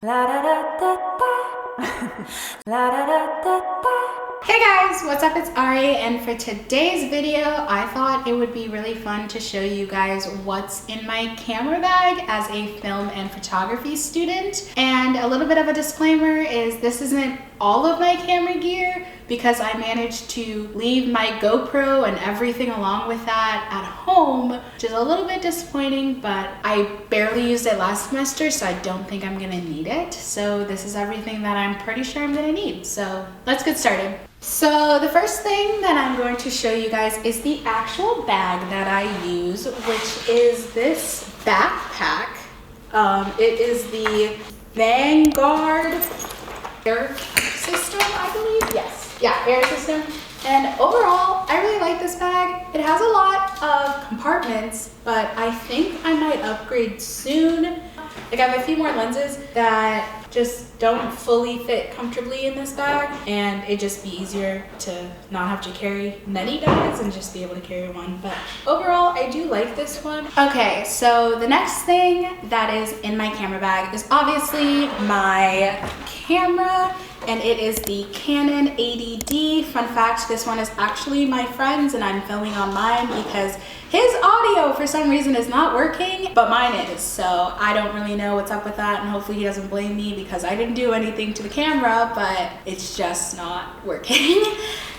La da da da da. La da da da da. Hey guys, what's up? It's Ari, and for today's video, I thought it would be really fun to show you guys what's in my camera bag as a film and photography student. And a little bit of a disclaimer is this isn't all of my camera gear because I managed to leave my GoPro and everything along with that at home, which is a little bit disappointing, but I barely used it last semester, so I don't think I'm gonna need it. So this is everything that I'm pretty sure I'm gonna need. So let's get started. So the first thing that I'm going to show you guys is the actual bag that I use, which is this backpack. It is the Vanguard air system, I believe. Yes, yeah, air system. And overall, I really like this bag. It has a lot of compartments, but I think I might upgrade soon. Like, I have a few more lenses that just don't fully fit comfortably in this bag, and it'd just be easier to not have to carry many bags and just be able to carry one. But overall, I do like this one. Okay, so the next thing that is in my camera bag is obviously my camera, and it is the Canon 80D. Fun fact, this one is actually my friend's, and I'm filming on mine because his audio for some reason is not working, but mine is. So I don't really know what's up with that, and hopefully he doesn't blame me because I didn't do anything to the camera, but it's just not working.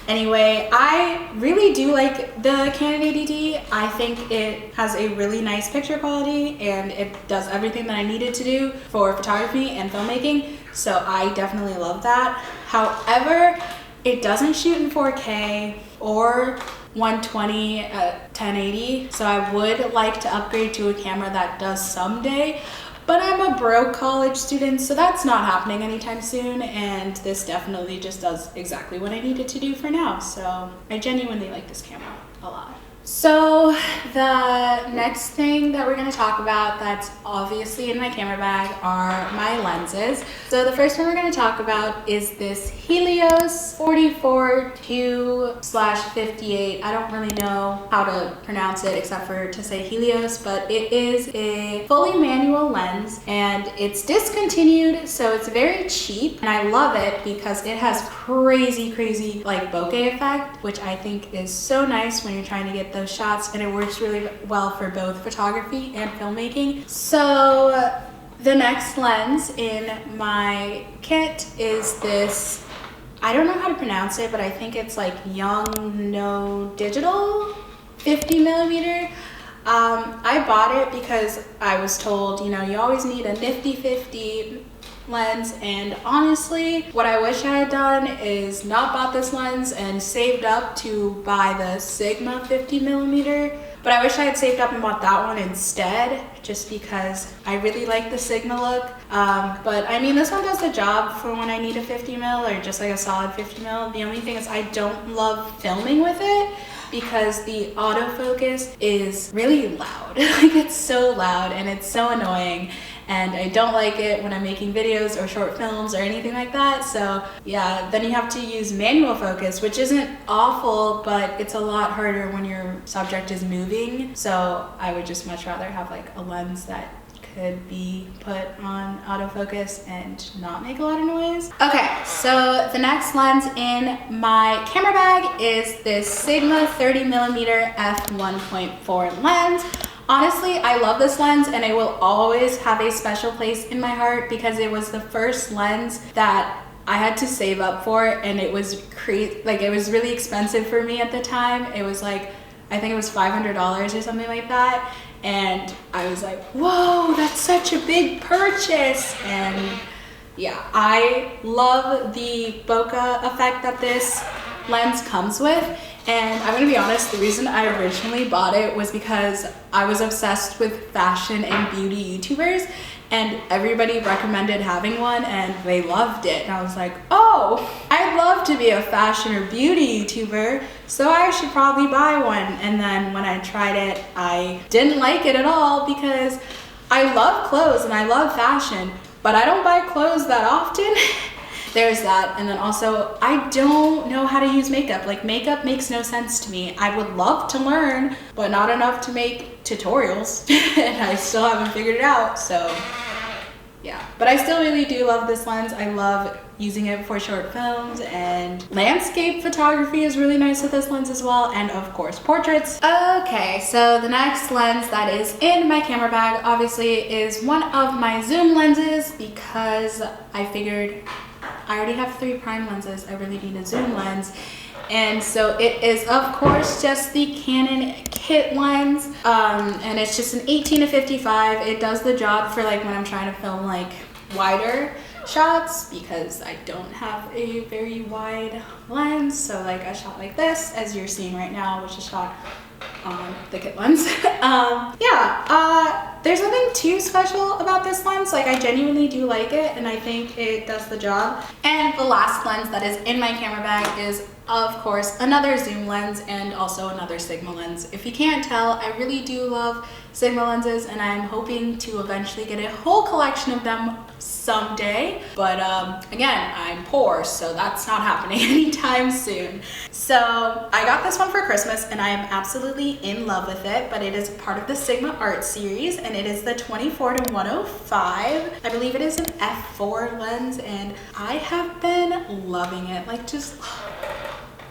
Anyway, I really do like the Canon 80D. I think it has a really nice picture quality, and it does everything that I needed to do for photography and filmmaking. So I definitely love that. However, it doesn't shoot in 4K or 120 at 1080. So I would like to upgrade to a camera that does someday. But I'm a broke college student, so that's not happening anytime soon, and this definitely just does exactly what I needed to do for now. So I genuinely like this camera a lot. So the next thing that we're going to talk about that's obviously in my camera bag are my lenses. So the first one we're going to talk about is this Helios 44-2/58. I don't really know how to pronounce it except for to say Helios, but it is a fully manual lens, and it's discontinued, so it's very cheap, and I love it because it has crazy like bokeh effect, which I think is so nice when you're trying to get those shots, and it works really well for both photography and filmmaking. So the next lens in my kit is this, I don't know how to pronounce it, but I think it's like Young No Digital 50mm. I bought it because I was told, you know, you always need a nifty 50 lens, and honestly, what I wish I had done is not bought this lens and saved up to buy the Sigma 50mm, but I wish I had saved up and bought that one instead, just because I really like the Sigma look. But I mean, this one does the job for when I need a 50mm or just like a solid 50mm. The only thing is I don't love filming with it because the autofocus is really loud. Like, it's so loud and it's so annoying, and I don't like it when I'm making videos or short films or anything like that. So yeah, then you have to use manual focus, which isn't awful, but it's a lot harder when your subject is moving. So I would just much rather have like a lens that could be put on autofocus and not make a lot of noise. Okay, so the next lens in my camera bag is this Sigma 30mm f1.4 lens. Honestly, I love this lens, and it will always have a special place in my heart because it was the first lens that I had to save up for, and it was it was really expensive for me at the time. It was like, I think it was $500 or something like that. And I was like, whoa, that's such a big purchase. And yeah, I love the bokeh effect that this lens comes with. And I'm gonna be honest, the reason I originally bought it was because I was obsessed with fashion and beauty YouTubers, and everybody recommended having one and they loved it. And I was like, oh, I'd love to be a fashion or beauty YouTuber, so I should probably buy one. And then when I tried it, I didn't like it at all because I love clothes and I love fashion, but I don't buy clothes that often. There's that. And then also, I don't know how to use makeup. Like, makeup makes no sense to me. I would love to learn, but not enough to make tutorials. And I still haven't figured it out, so yeah, but I still really do love this lens. I love using it for short films, and landscape photography is really nice with this lens as well, and of course portraits. Okay, so the next lens that is in my camera bag obviously is one of my zoom lenses, because I figured I already have 3 prime lenses, I really need a zoom lens. And so it is, of course, just the Canon kit lens, and it's just an 18-55. It does the job for like when I'm trying to film like wider shots, because I don't have a very wide lens. So like a shot like this, as you're seeing right now, which is shot on the kit lens. There's nothing too special about this lens. Like, I genuinely do like it, and I think it does the job. And the last lens that is in my camera bag is, of course, another zoom lens and also another Sigma lens. If you can't tell, I really do love Sigma lenses, and I'm hoping to eventually get a whole collection of them someday. But again, I'm poor, so that's not happening anytime soon. So I got this one for Christmas, and I am absolutely in love with it, but it is part of the Sigma Art series, and it is the 24-105. I believe it is an f4 lens, and I have been loving it. Like, just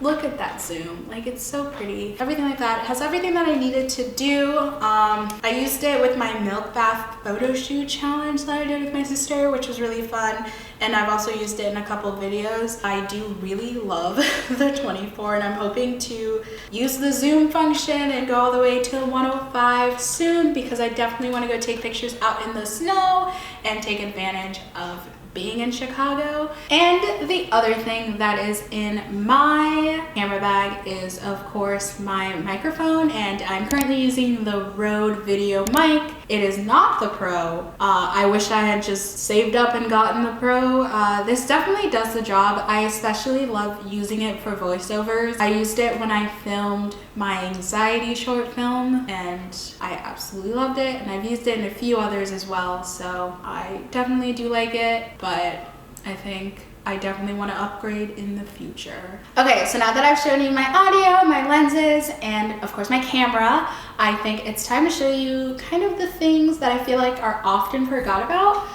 look at that zoom. Like, it's so pretty. Everything like that. It has everything that I needed to do. I used it with my milk bath photo shoot challenge that I did with my sister, which was really fun. And I've also used it in a couple videos. I do really love the 24, and I'm hoping to use the zoom function and go all the way to 105 soon, because I definitely want to go take pictures out in the snow and take advantage of being in Chicago. And the other thing that is in my camera bag is, of course, my microphone, and I'm currently using the Rode Video mic. It is not the Pro. I wish I had just saved up and gotten the Pro. This definitely does the job. I especially love using it for voiceovers. I used it when I filmed my anxiety short film, and I absolutely loved it, and I've used it in a few others as well, so I definitely do like it, but I think I definitely want to upgrade in the future. Okay, so now that I've shown you my audio, my lenses, and of course my camera, I think it's time to show you kind of the things that I feel like are often forgot about,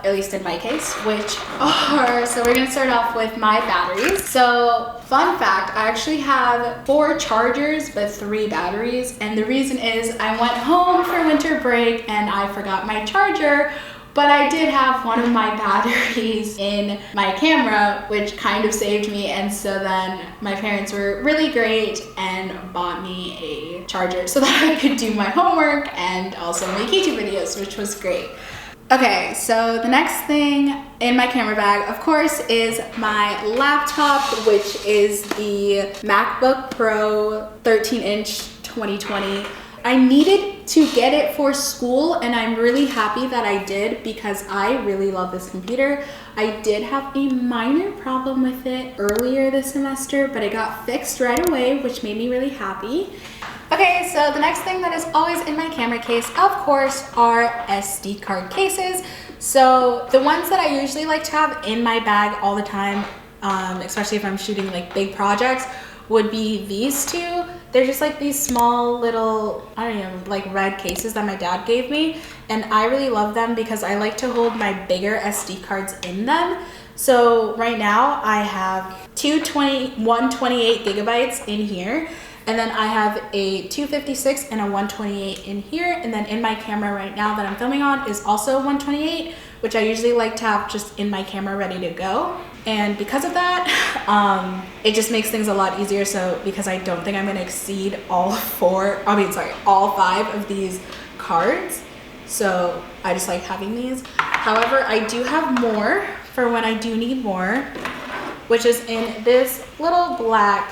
at least in my case, which are, so we're gonna start off with my batteries. So, fun fact, I actually have 4 chargers, but 3 batteries, and the reason is I went home for winter break and I forgot my charger, but I did have one of my batteries in my camera, which kind of saved me. And so then my parents were really great and bought me a charger so that I could do my homework and also make YouTube videos, which was great. Okay, so the next thing in my camera bag, of course, is my laptop, which is the MacBook Pro 13-inch 2020. I needed to get it for school, and I'm really happy that I did, because I really love this computer. I did have a minor problem with it earlier this semester, but it got fixed right away, which made me really happy. Okay, so the next thing that is always in my camera case, of course, are SD card cases. So the ones that I usually like to have in my bag all the time, especially if I'm shooting like big projects, would be these two. They're just like these small little, I don't know, like red cases that my dad gave me. And I really love them because I like to hold my bigger SD cards in them. So right now I have 128 gigabytes in here. And then I have a 256 and a 128 in here. And then in my camera right now that I'm filming on is also 128, which I usually like to have just in my camera ready to go. And because of that, it just makes things a lot easier. So because I don't think I'm gonna exceed all 5 of these cards. So I just like having these. However, I do have more for when I do need more, which is in this little black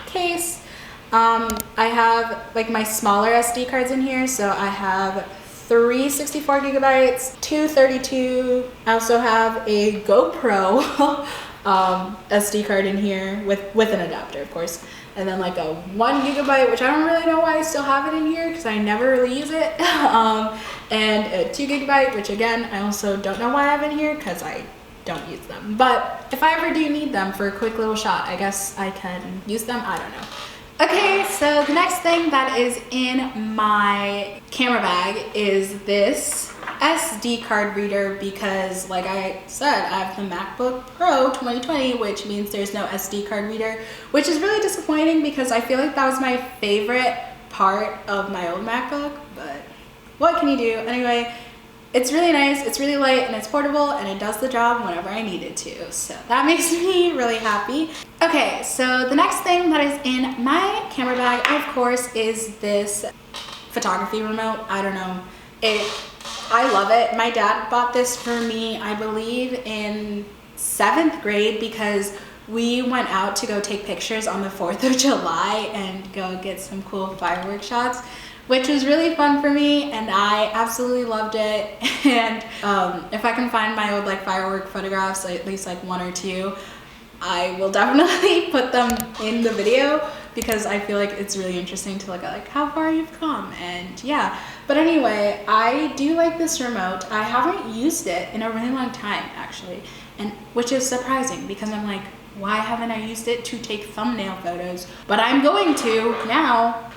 case. I have like my smaller SD cards in here. So I have 3 64 gigabytes, 2 32. I also have a GoPro SD card in here with an adapter, of course. And then like a 1 gigabyte, which I don't really know why I still have it in here because I never really use it. And a 2 gigabyte, which again, I also don't know why I have in here because I don't use them. But if I ever do need them for a quick little shot, I guess I can use them. I don't know. Okay, so the next thing that is in my camera bag is this SD card reader because, like I said, I have the MacBook Pro 2020, which means there's no SD card reader, which is really disappointing because I feel like that was my favorite part of my old MacBook, but what can you do? Anyway, it's really nice, it's really light, and it's portable, and it does the job whenever I need it to. So that makes me really happy. Okay, so the next thing that is in my camera bag, of course, is this photography remote. I don't know. I love it. My dad bought this for me, I believe, in 7th grade because we went out to go take pictures on the 4th of July and go get some cool fireworks shots, which was really fun for me, and I absolutely loved it. And if I can find my old like firework photographs, at least like 1 or 2, I will definitely put them in the video because I feel like it's really interesting to look at like how far you've come. And yeah, but anyway, I do like this remote. I haven't used it in a really long time actually, and which is surprising because I'm like, why haven't I used it to take thumbnail photos? But I'm going to now.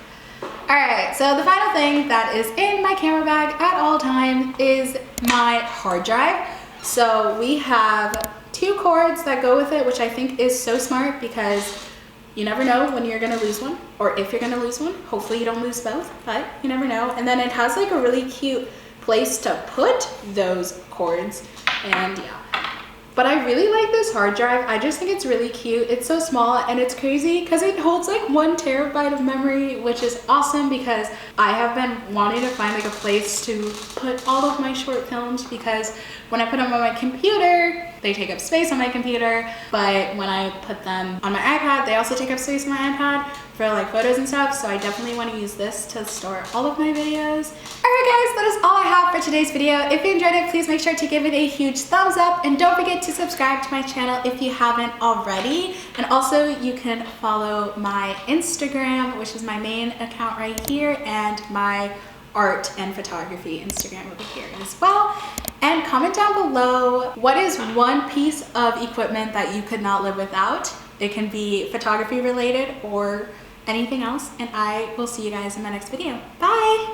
Alright, so the final thing that is in my camera bag at all times is my hard drive. So we have 2 cords that go with it, which I think is so smart because you never know when you're gonna lose one, or if you're gonna lose one. Hopefully you don't lose both, but you never know. And then it has like a really cute place to put those cords, and yeah. But I really like this hard drive. I just think it's really cute. It's so small, and it's crazy because it holds like 1 terabyte of memory, which is awesome because I have been wanting to find like a place to put all of my short films because when I put them on my computer, they take up space on my computer, but when I put them on my iPad, they also take up space on my iPad for like photos and stuff, so I definitely want to use this to store all of my videos. Alright guys, that is all I have for today's video. If you enjoyed it, please make sure to give it a huge thumbs up, and don't forget to subscribe to my channel if you haven't already. And also you can follow my Instagram, which is my main account right here, and my art and photography Instagram over here as well. And comment down below, what is one piece of equipment that you could not live without? It can be photography related or anything else, and I will see you guys in my next video. Bye!